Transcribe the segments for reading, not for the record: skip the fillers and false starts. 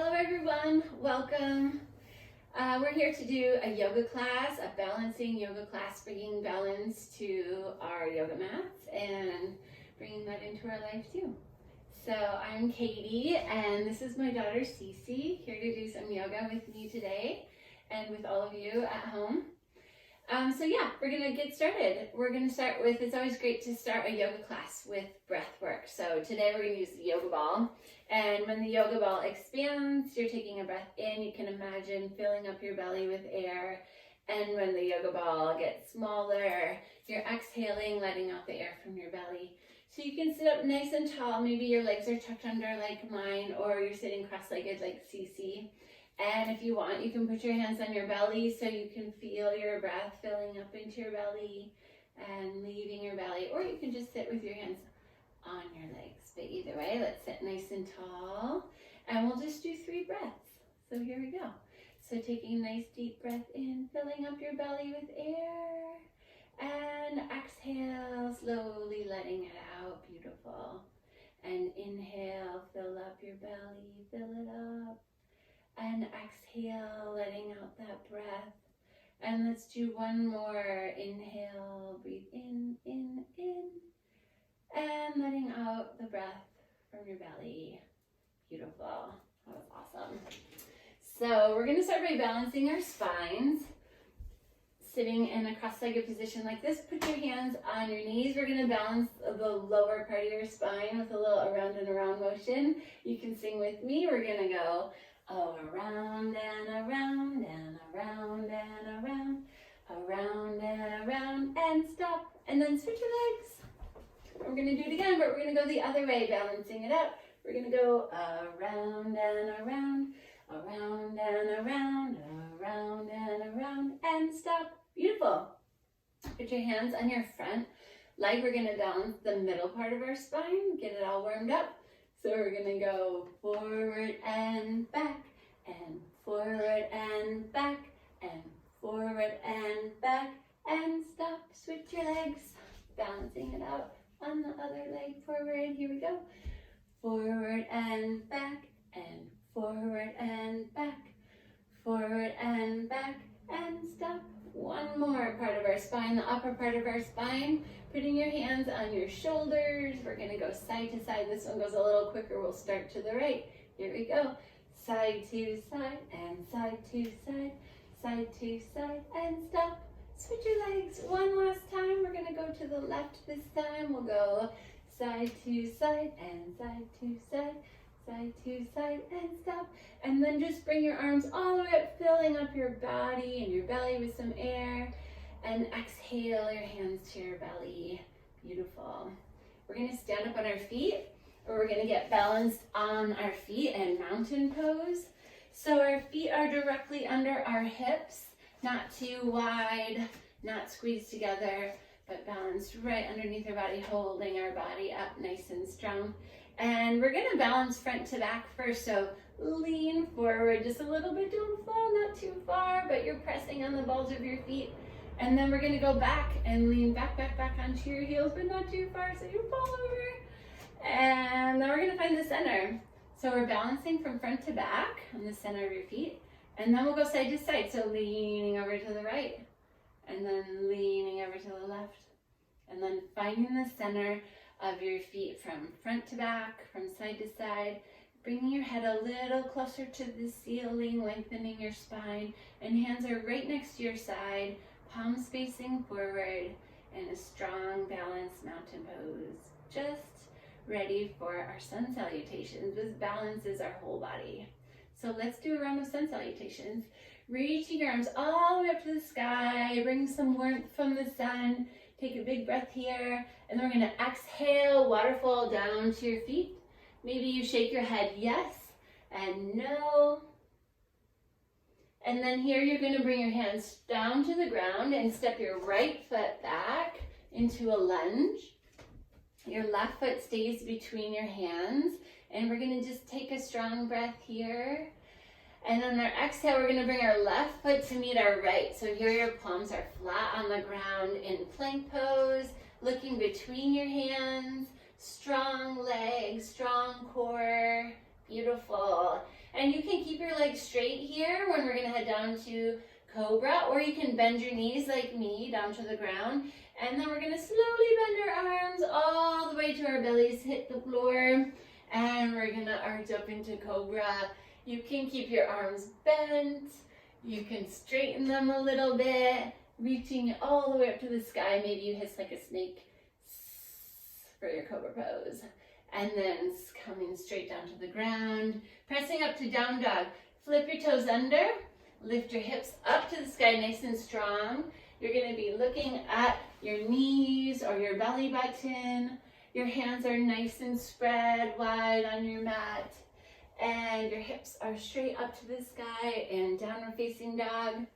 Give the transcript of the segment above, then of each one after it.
Hello everyone, welcome. We're here to do a yoga class, a balancing yoga class, bringing balance to our yoga mats and bringing that into our life too. So I'm Katie and this is my daughter Cece, here to do some yoga with me today and with all of you at home. We're gonna get started. We're gonna start with, it's always great to start a yoga class with breath work. So today we're gonna use the yoga ball. And when the yoga ball expands, you're taking a breath in. You can imagine filling up your belly with air. And when the yoga ball gets smaller, you're exhaling, letting out the air from your belly. So you can sit up nice and tall. Maybe your legs are tucked under like mine, or you're sitting cross-legged like Cece. And if you want, you can put your hands on your belly so you can feel your breath filling up into your belly and leaving your belly. Or you can just sit with your hands on your legs. But either way, let's sit nice and tall. And we'll just do 3 breaths. So here we go. So taking a nice deep breath in, filling up your belly with air. And exhale, slowly letting it out. Beautiful. And inhale, fill up your belly, fill it up. And exhale, letting out that breath. And let's do one more. Inhale, breathe in. And letting out the breath from your belly. Beautiful. That was awesome. So we're going to start by balancing our spines. Sitting in a cross-legged position like this, put your hands on your knees. We're going to balance the lower part of your spine with a little around and around motion. You can sing with me. We're going to go around and around and around and around, around and around, and stop. And then switch your legs. We're going to do it again, but we're going to go the other way, balancing it out. We're going to go around and around, around and around, around and around, and stop. Beautiful. Put your hands on your front leg. We're going to balance the middle part of our spine, get it all warmed up. So we're going to go forward and back, and forward and back, and forward and back, and stop. Switch your legs, balancing it out on the other leg forward. Here we go. Forward and back, and forward and back, forward and back, and stop. One more part of our spine, the upper part of our spine. Putting your hands on your shoulders. We're going to go side to side. This one goes a little quicker. We'll start to the right. Here we go. Side to side and side to side, side to side, and stop. Switch your legs one last time. We're going to go to the left this time. We'll go side to side and side to side, side to side, and stop. And then just bring your arms all the way up, filling up your body and your belly with some air. And exhale your hands to your belly. Beautiful. We're going to stand up on our feet, or we're going to get balanced on our feet and mountain pose. So our feet are directly under our hips, not too wide, not squeezed together, but balanced right underneath our body, holding our body up nice and strong. And we're going to balance front to back first. So lean forward just a little bit. Don't fall, not too far, but you're pressing on the balls of your feet. And then we're going to go back and lean back onto your heels, but not too far so you fall over. And then we're going to find the center. So we're balancing from front to back on the center of your feet. And then we'll go side to side. So leaning over to the right, and then leaning over to the left. And then finding the center of your feet from front to back, from side to side. Bringing your head a little closer to the ceiling, lengthening your spine. And hands are right next to your side. Palms facing forward in a strong, balanced mountain pose. Just ready for our sun salutations. This balances our whole body. So let's do a round of sun salutations. Reaching your arms all the way up to the sky. Bring some warmth from the sun. Take a big breath here. And then we're going to exhale, waterfall down to your feet. Maybe you shake your head yes and no. And then here you're going to bring your hands down to the ground and step your right foot back into a lunge. Your left foot stays between your hands. And we're going to just take a strong breath here. And on our exhale, we're going to bring our left foot to meet our right. So here your palms are flat on the ground in plank pose, looking between your hands. Strong legs, strong core. Beautiful. And you can keep your legs straight here when we're gonna head down to cobra, or you can bend your knees like me down to the ground. And then we're gonna slowly bend our arms all the way to our bellies hit the floor. And we're gonna arch up into cobra. You can keep your arms bent. You can straighten them a little bit, reaching all the way up to the sky. Maybe you hiss like a snake for your cobra pose. And then coming straight down to the ground, pressing up to down dog. Flip your toes under, lift your hips up to the sky nice and strong. You're gonna be looking at your knees or your belly button. Your hands are nice and spread wide on your mat. And your hips are straight up to the sky and downward facing dog.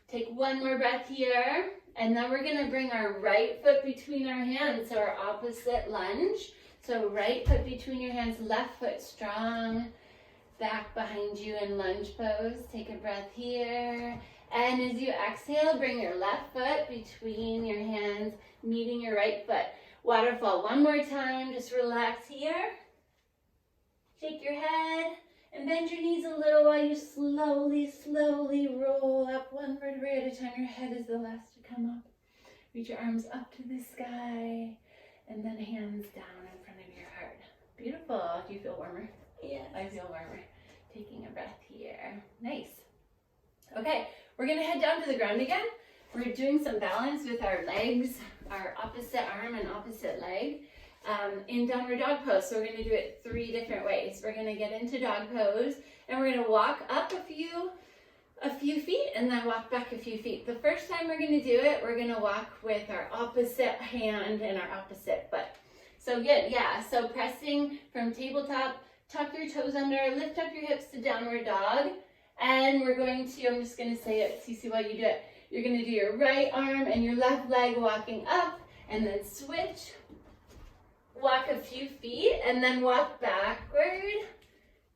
Take one more breath here. And then we're gonna bring our right foot between our hands, so our opposite lunge. So right foot between your hands, left foot strong, back behind you in lunge pose. Take a breath here. And as you exhale, bring your left foot between your hands, meeting your right foot. Waterfall one more time, just relax here. Shake your head and bend your knees a little while you slowly roll up one vertebrae at a time. Your head is the last to come up. Reach your arms up to the sky and then hands down in front of your heart. Beautiful. Do you feel warmer? Yes. I feel warmer. Taking a breath here. Nice. Okay, we're gonna head down to the ground again. We're doing some balance with our legs, our opposite arm and opposite leg in downward dog pose. So we're gonna do it 3 different ways. We're gonna get into dog pose and we're gonna walk up a few feet and then walk back a few feet. The first time we're gonna do it, we're gonna walk with our opposite hand and our opposite foot. So good, yeah. So pressing from tabletop, tuck your toes under, lift up your hips to downward dog. And we're going to, I'm just gonna say it, Cece, while you do it. You're gonna do your right arm and your left leg walking up and then switch. Walk a few feet and then walk backward.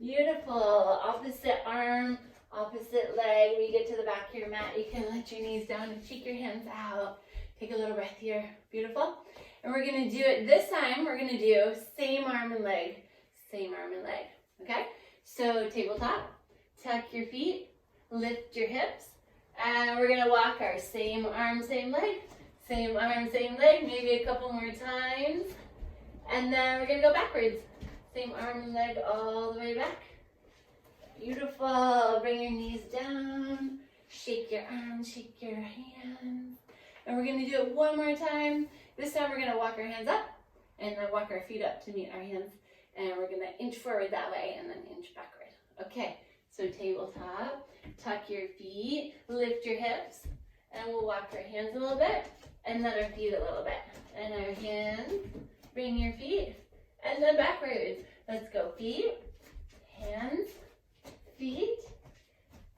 Beautiful. Opposite arm, opposite leg. When you get to the back of your mat, you can let your knees down and shake your hands out. Take a little breath here. Beautiful. And we're gonna do it this time. We're gonna do same arm and leg. Same arm and leg. Okay? So tabletop, tuck your feet, lift your hips, and we're gonna walk our same arm, same leg. Same arm, same leg. Maybe a couple more times. And then we're gonna go backwards. Same arm and leg all the way back. Beautiful. Bring your knees down. Shake your arms, shake your hands. And we're gonna do it one more time. This time we're gonna walk our hands up and then walk our feet up to meet our hands. And we're gonna inch forward that way and then inch backward. Okay, so tabletop, tuck your feet, lift your hips, and we'll walk our hands a little bit and then our feet a little bit. And our hands, bring your feet, and then backwards. Let's go. Feet, hands, feet,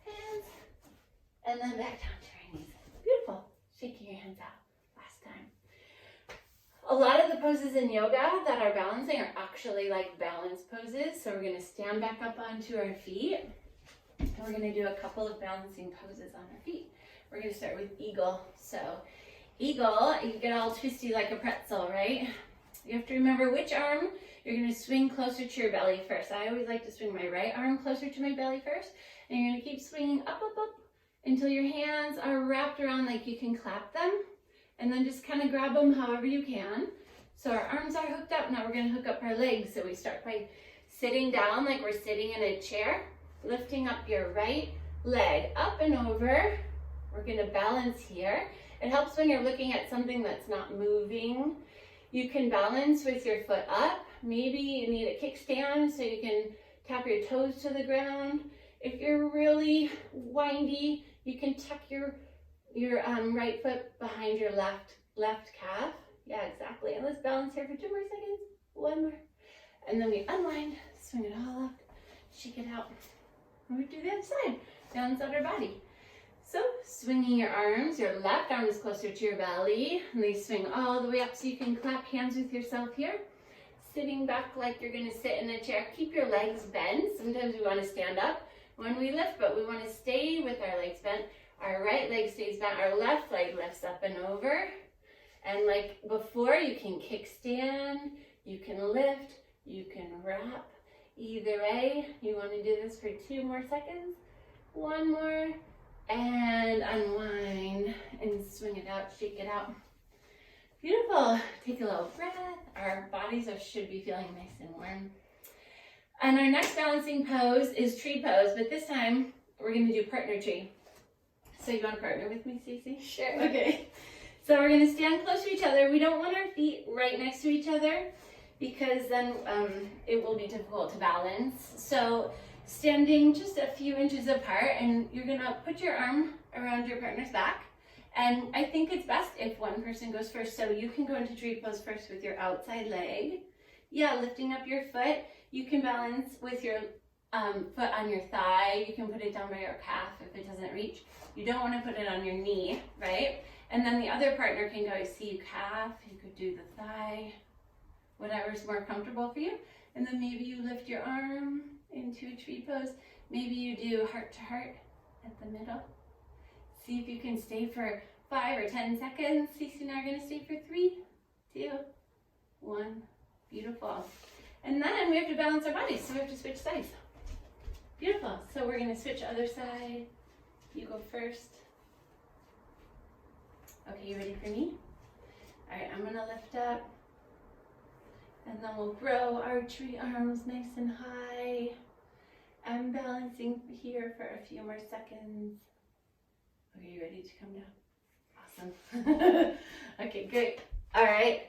hands, and then back down to our knees. Beautiful. Shaking your hands out. Last time. A lot of the poses in yoga that are balancing are actually like balance poses. So we're going to stand back up onto our feet, and we're going to do a couple of balancing poses on our feet. We're going to start with eagle. So eagle, you get all twisty like a pretzel, right? You have to remember which arm you're going to swing closer to your belly first. I always like to swing my right arm closer to my belly first. And you're going to keep swinging up, up, up until your hands are wrapped around like you can clap them. And then just kind of grab them however you can. So our arms are hooked up. Now we're going to hook up our legs. So we start by sitting down like we're sitting in a chair. Lifting up your right leg up and over. We're going to balance here. It helps when you're looking at something that's not moving. You can balance with your foot up. Maybe you need a kickstand so you can tap your toes to the ground. If you're really windy, you can tuck your right foot behind your left calf. Yeah, exactly. And let's balance here for 2 more seconds. 1 more. And then we unwind, swing it all up, shake it out. And we do the other side. Balance out our body. So, swinging your arms, your left arm is closer to your belly, and they swing all the way up so you can clap hands with yourself here. Sitting back like you're gonna sit in a chair. Keep your legs bent. Sometimes we wanna stand up when we lift, but we wanna stay with our legs bent. Our right leg stays bent, our left leg lifts up and over. And like before, you can kickstand, you can lift, you can wrap, Either way, you want to do this for 2 more seconds. 1 more, and unwind and swing it out, shake it out. Beautiful. Take a little breath. Our bodies should be feeling nice and warm. And our next balancing pose is tree pose, but this time we're going to do partner tree. So you want to partner with me, Stacey? Sure. Okay. So we're going to stand close to each other. We don't want our feet right next to each other because then it will be difficult to balance. So standing just a few inches apart, and you're going to put your arm around your partner's back. And I think it's best if one person goes first. So you can go into tree pose first with your outside leg. Yeah, lifting up your foot. You can balance with your foot on your thigh. You can put it down by your calf if it doesn't reach. You don't want to put it on your knee, right? And then the other partner can go, see calf, you could do the thigh, whatever's more comfortable for you. And then maybe you lift your arm into a tree pose. Maybe you do heart to heart at the middle. See if you can stay for 5 or 10 seconds. Cece and I are going to stay for 3, 2, 1. Beautiful. And then we have to balance our bodies, so we have to switch sides. Beautiful. So we're going to switch other side. You go first. Okay, you ready for me? All right, I'm going to lift up. And then we'll grow our tree arms nice and high. I'm balancing here for a few more seconds. Okay, you ready to come down? Awesome. Okay, great. All right.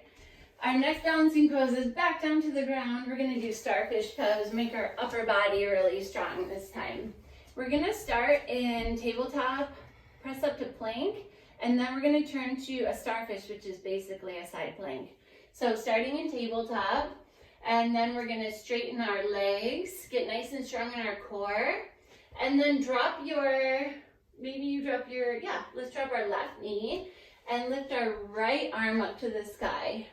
Our next balancing pose is back down to the ground. We're going to do starfish pose, make our upper body really strong this time. We're going to start in tabletop, press up to plank, and then we're going to turn to a starfish, which is basically a side plank. So starting in tabletop, and then we're going to straighten our legs, get nice and strong in our core, and then drop your, let's drop our left knee and lift our right arm up to the sky.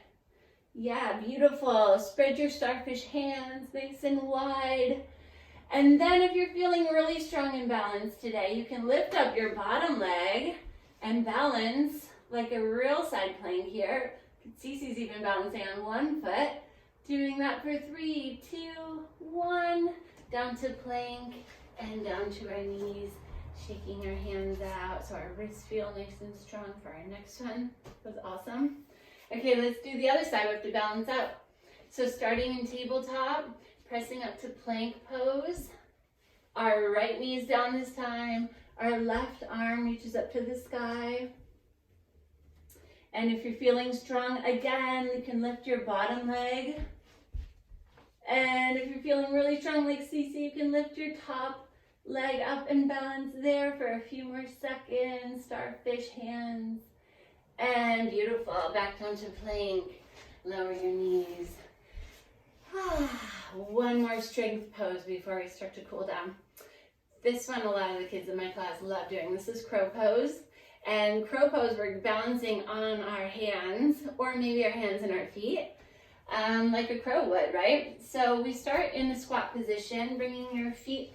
Yeah, beautiful. Spread your starfish hands nice and wide. And then if you're feeling really strong and balanced today, you can lift up your bottom leg and balance like a real side plank here. Cece's even balancing on one foot. Doing that for 3, 2, 1. Down to plank and down to our knees. Shaking our hands out so our wrists feel nice and strong for our next one. That was awesome. Okay, let's do the other side. We have to balance out. So starting in tabletop, pressing up to plank pose. Our right knee is down this time. Our left arm reaches up to the sky. And if you're feeling strong, again, you can lift your bottom leg. And if you're feeling really strong like Cece, you can lift your top leg up and balance there for a few more seconds. Starfish hands. And beautiful. Back down to plank. Lower your knees. One more strength pose before we start to cool down. This one, a lot of the kids in my class love doing. This is crow pose. And crow pose, we're balancing on our hands, or maybe our hands and our feet, like a crow would, right? So we start in a squat position, bringing your feet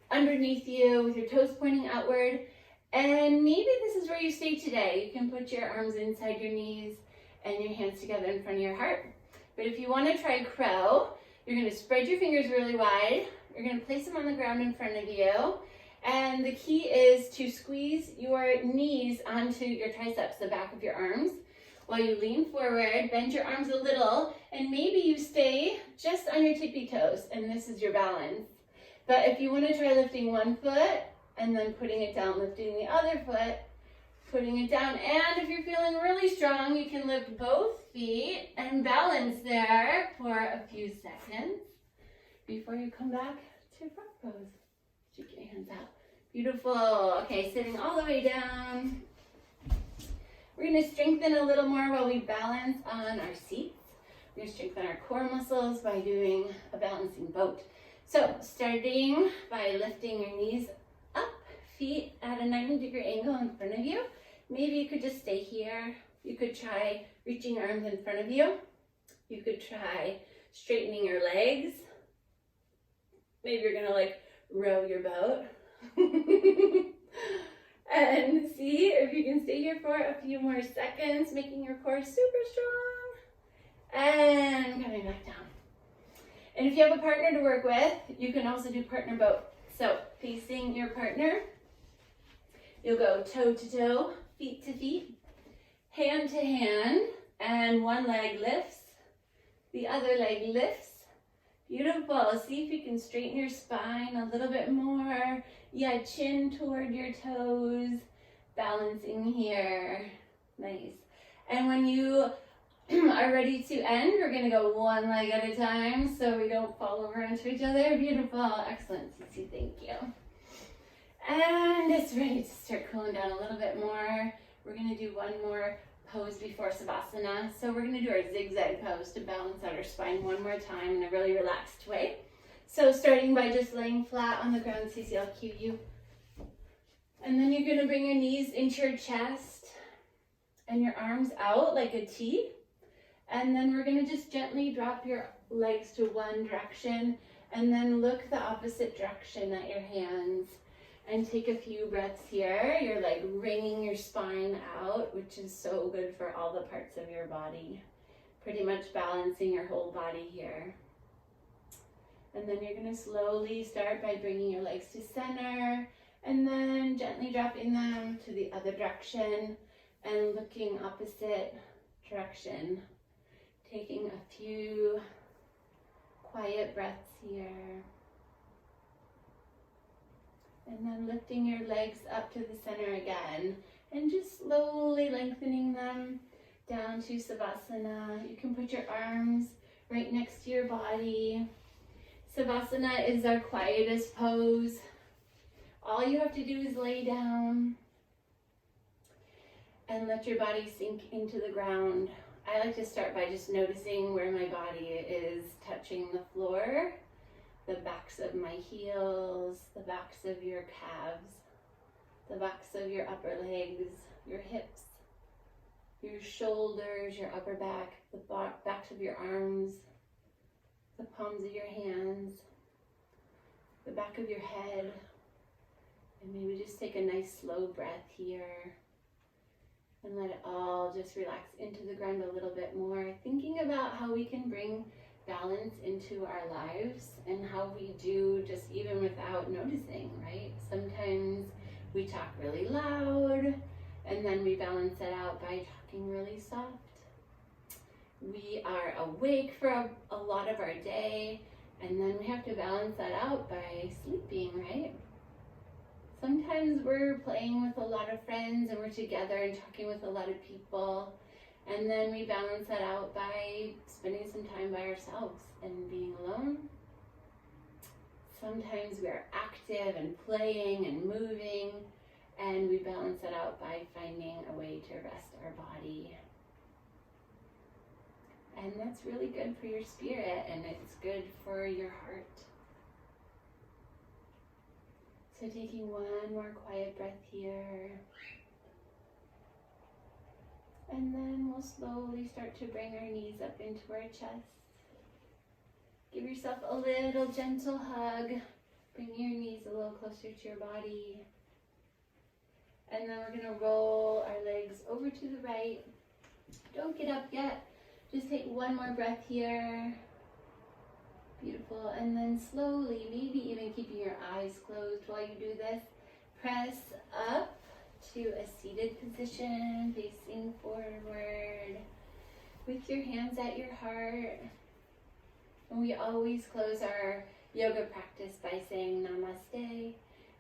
underneath you with your toes pointing outward. And maybe this is where you stay today. You can put your arms inside your knees and your hands together in front of your heart. But if you want to try crow, you're going to spread your fingers really wide. You're going to place them on the ground in front of you. And the key is to squeeze your knees onto your triceps, the back of your arms, while you lean forward, bend your arms a little, and maybe you stay just on your tippy toes, and this is your balance. But if you want to try lifting one foot and then putting it down, lifting the other foot, putting it down, and if you're feeling really strong, you can lift both feet and balance there for a few seconds before you come back to frog pose. Shake your hands out. Beautiful. Okay, sitting all the way down. We're going to strengthen a little more while we balance on our seats. We're going to strengthen our core muscles by doing a balancing boat. So starting by lifting your knees up, feet at a 90-degree angle in front of you. Maybe you could just stay here. You could try reaching your arms in front of you. You could try straightening your legs. Maybe you're going to row your boat. And see if you can stay here for a few more seconds, making your core super strong. And coming back down. And if you have a partner to work with, you can also do partner both. So facing your partner, you'll go toe to toe, feet to feet, hand to hand, and one leg lifts, the other leg lifts. Beautiful. See if you can straighten your spine a little bit more. Yeah, chin toward your toes, balancing here. Nice. And when you are ready to end, we're going to go one leg at a time so we don't fall over into each other. Beautiful. Excellent, Cece. Thank you. And it's ready to start cooling down a little bit more. We're going to do one more pose before Savasana. So we're going to do our zigzag pose to balance out our spine one more time in a really relaxed way. So starting by just laying flat on the ground, Cece, I'll cue you. And then you're going to bring your knees into your chest and your arms out like a T. And then we're going to just gently drop your legs to one direction and then look the opposite direction at your hands. And take a few breaths here. You're like wringing your spine out, which is so good for all the parts of your body. Pretty much balancing your whole body here. And then you're going to slowly start by bringing your legs to center and then gently dropping them to the other direction and looking opposite direction. Taking a few quiet breaths here. And then lifting your legs up to the center again and just slowly lengthening them down to Savasana. You can put your arms right next to your body. Savasana is our quietest pose. All you have to do is lay down and let your body sink into the ground. I like to start by just noticing where my body is touching the floor. The backs of my heels, the backs of your calves, the backs of your upper legs, your hips, your shoulders, your upper back, the backs of your arms, the palms of your hands, the back of your head. And maybe just take a nice slow breath here and let it all just relax into the ground a little bit more. Thinking about how we can bring balance into our lives and how we do just even without noticing, right? Sometimes we talk really loud and then we balance it out by talking really soft. We are awake for a lot of our day and then we have to balance that out by sleeping, right? Sometimes we're playing with a lot of friends and we're together and talking with a lot of people. And then we balance that out by spending some time by ourselves and being alone. Sometimes we're active and playing and moving, and we balance that out by finding a way to rest our body. And that's really good for your spirit, and it's good for your heart. So taking one more quiet breath here. And then we'll slowly start to bring our knees up into our chest. Give yourself a little gentle hug. Bring your knees a little closer to your body. And then we're going to roll our legs over to the right. Don't get up yet. Just take one more breath here. Beautiful. And then slowly, maybe even keeping your eyes closed while you do this, press up to a seated position, facing forward with your hands at your heart. And we always close our yoga practice by saying namaste,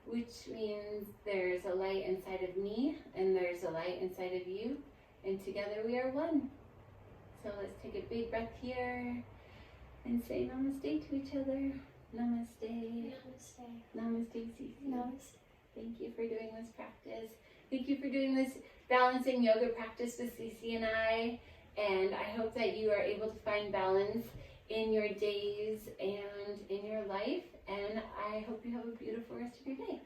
which means there's a light inside of me and there's a light inside of you, and together we are one. So let's take a big breath here and say namaste to each other. Namaste. Namaste. Namaste, Cece. Namaste. Thank you for doing this practice. Thank you for doing this balancing yoga practice with Cece and I. And I hope that you are able to find balance in your days and in your life. And I hope you have a beautiful rest of your day.